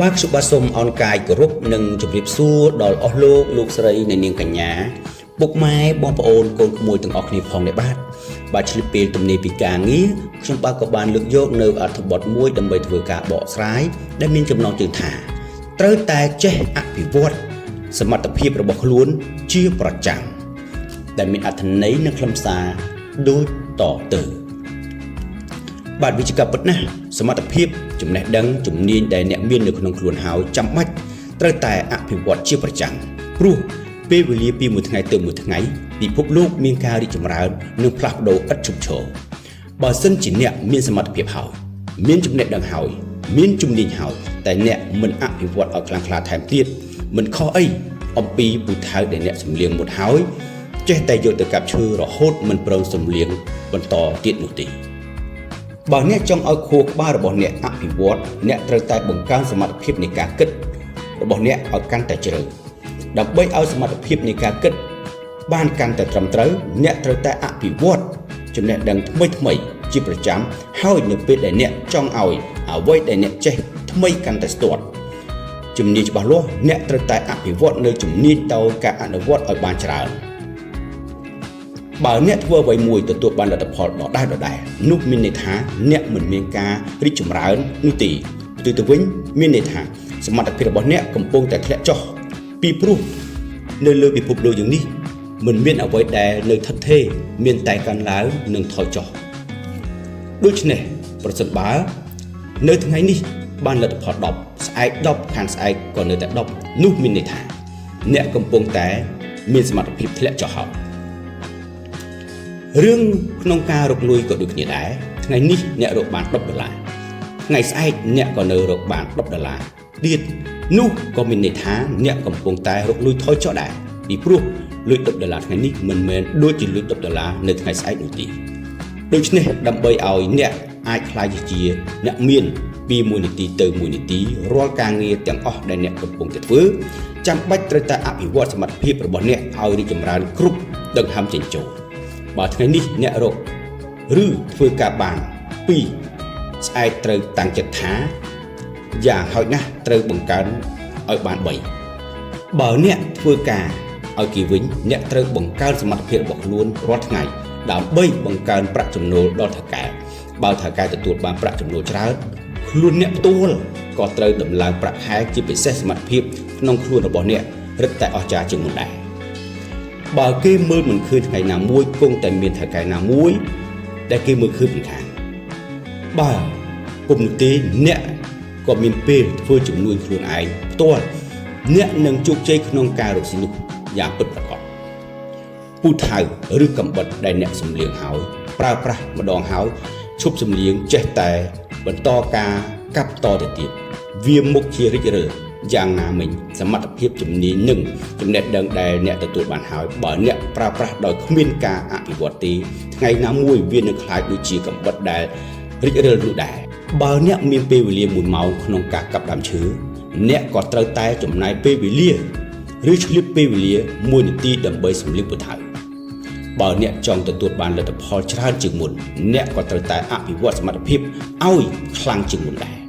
បាក់សុបាសុំអនកាយគោរពនិងជម្រាបសួរដល់អស់លោកស្រីអ្នកនាងកញ្ញាពុកម៉ែបងប្អូនកូនក្មួយទាំងអស់គ្នាផងដែរបាទឆ្លៀតពេលទំនេរពីការងារខ្ញុំបាទក៏បានលើកយកនៅអត្ថបទមួយដើម្បីធ្វើការបកស្រាយដែលមានចំណងជើងថាត្រូវតែចេះអភិវឌ្ឍសមត្ថភាពរបស់ខ្លួនជាប្រចាំដែលមានអត្ថន័យនិងខ្លឹមសារដូចតទៅបាទវិជ្ជាពិតណាស់សមត្ថភាពចំណេះដឹងជំនាញដែលអ្នកមាននៅក្នុងខ្លួនហើយចាំបាច់ត្រូវតែអភិវឌ្ឍជាប្រចាំព្រោះពេលវេលាពីមួយថ្ងៃទៅមួយថ្ងៃពិភពលោកមានការរីកចម្រើននិងផ្លាស់ប្ដូរឥតឈប់ឈរបើសិនជាអ្នកមានសមត្ថភាពហើយមានចំណេះដឹងហើយមានជំនាញហើយតែអ្នកមិនអភិវឌ្ឍឲ្យខ្លាំងក្លាថែមទៀតមិនខុសអីអំពីពូថៅដែលអ្នកសំលៀងមុតហើយចេះតែយកទៅកាប់ឈើរហូតមិនព្រមសំលៀងបន្តទៀតនោះទេបើអ្នកចង់ឲ្យខួរក្បាលរបស់អ្នកអភិវឌ្ឍអ្នកត្រូវតែបង្កើនសមត្ថភាពនៃការគិតរបស់អ្នកឲ្យកាន់តែជ្រៅដើម្បីឲ្យសមត្ថភាពនៃការគិតបានកាន់តែត្រឹមត្រូវអ្នកត្រូវតែអភិវឌ្ឍចំណេះដឹងថ្មីជាប្រចាំហើយនៅពេលដែលអ្នកចង់ឲ្យអ្វីដែលអ្នកចេះថ្មីកាន់តែស្ទាត់ជំនាញច្បាស់លាស់អ្នកត្រូវតែអភិវឌ្ឍនៅជំនាញដោយការអនុវត្តឲ្យបានច្រើនបើអ្នកធ្វើអ្វីមួយទទួលបានលទ្ធផលដដែលនោះមានន័យថាអ្នកមិនមានការរីកចម្រើននោះទេផ្ទុយទៅវិញមានន័យថាសមត្ថភាពរបស់អ្នកកំពុងតែធ្លាក់ចុះពីព្រោះនៅលើពិភពលោកយ៉ាងនេះមិនមានអ្វីដែលនៅថិតថេរមានតែកើនឡើងនិងថយចុះដូច្នេះប្រសិនបើនៅថ្ងៃនេះបានលទ្ធផល10ស្អែក10ខាងស្អែកក៏នៅតែ10នោះមានន័យថាអ្នកកំពុងតែមានសមត្ថភាពធ្លាក់ចុះហើយរឿងក្នុងការរកលុយក៏ដូចគ្នាដែរថ្ងៃនេះអ្នករកបាន$10ថ្ងៃស្អែកអ្នកក៏នៅរកបាន$10ទៀតនោះក៏មានន័យថាអ្នកកំពុងតែរកលុយថយចុះដែរពីព្រោះលុយ$10ថ្ងៃនេះមិនមែនដូចជាលុយ$10នៅថ្ងៃស្អែកនោះទេដូច្នេះដើម្បីឲ្យអ្នកអាចខ្លាយជាអ្នកមានពី1នាទីទៅ1នាទីរាល់ការងារទាំងអស់ដែលអ្នកកំពុងតែធ្វើចាំបាច់ត្រូវតែអភិវឌ្ឍសមត្ថភាពរបស់អ្នកឲ្យរីកចម្រើនគ្រប់ដង្ហើមចេញចូលបើថ្ងៃនេះអ្នករកឬធ្វើការបាន2ស្អែកត្រូវតាំងចិត្តថាយ៉ាងហោចណាស់ត្រូវបង្កើនឲ្យបាន3បើអ្នកធ្វើការឲ្យគេវិញអ្នកត្រូវបង្កើនសមត្ថភាពរបស់ខ្លួនរាល់ថ្ងៃដើម្បីបង្កើនប្រាក់ចំណូលដល់ថៅកែបើថៅកែទទួលបានប្រាក់ចំណូលច្រើនខ្លួនអ្នកផ្ទាល់ក៏ត្រូវដំឡើងប្រាក់ខែជាពិសេសសមត្ថភាពក្នុងខ្លួនរបស់អ្នករឹតតែអស្ចារ្យជាងមុនដែរបើគេមើលមិនឃើញថ្ងៃណាមួយគង់តែមានថៅកែណាមួយដែលគេមើលឃើញពីខាងបើពុំនោះទេអ្នកក៏មានពេលធ្វើជំនួយខ្លួនឯងផ្ទាល់អ្នកនឹងជោគជ័យក្នុងការរកស៊ីនោះយ៉ាងពិតប្រាកដពូថៅឬកំបិតដែលអ្នកសំលៀងហើយប្រើប្រាស់ម្ដងហើយឈប់សំលៀងចេះតែបន្តការកាប់តទៅទៀតវាមុខជារិចរើយ៉ាងណាមិញសមត្ថភាពជំនាញនិងចំណេះដឹងដែលអ្នកទទួលបានហើយបើអ្នកប្រើប្រាស់ដោយគ្មានការអភិវឌ្ឍទេថ្ងៃណាមួយវានឹងខ្លាចដូចជាកំបិតដែលរិចរើនោះដែរបើអ្នកមានពេលវេលា1ម៉ោងក្នុងការកាប់ដើមឈើអ្នកក៏ត្រូវតែចំណាយពេលវេលាឬឆ្លៀតពេលវេលា1នាទីដើម្បីសម្លៀកពូថៅបើអ្នកចង់ទទួលបានលទ្ធផលច្រើនជាងមុនអ្នកក៏ត្រូវតែអភិវឌ្ឍសមត្ថភាពឲ្យខ្លាំងជាងមុនដែរ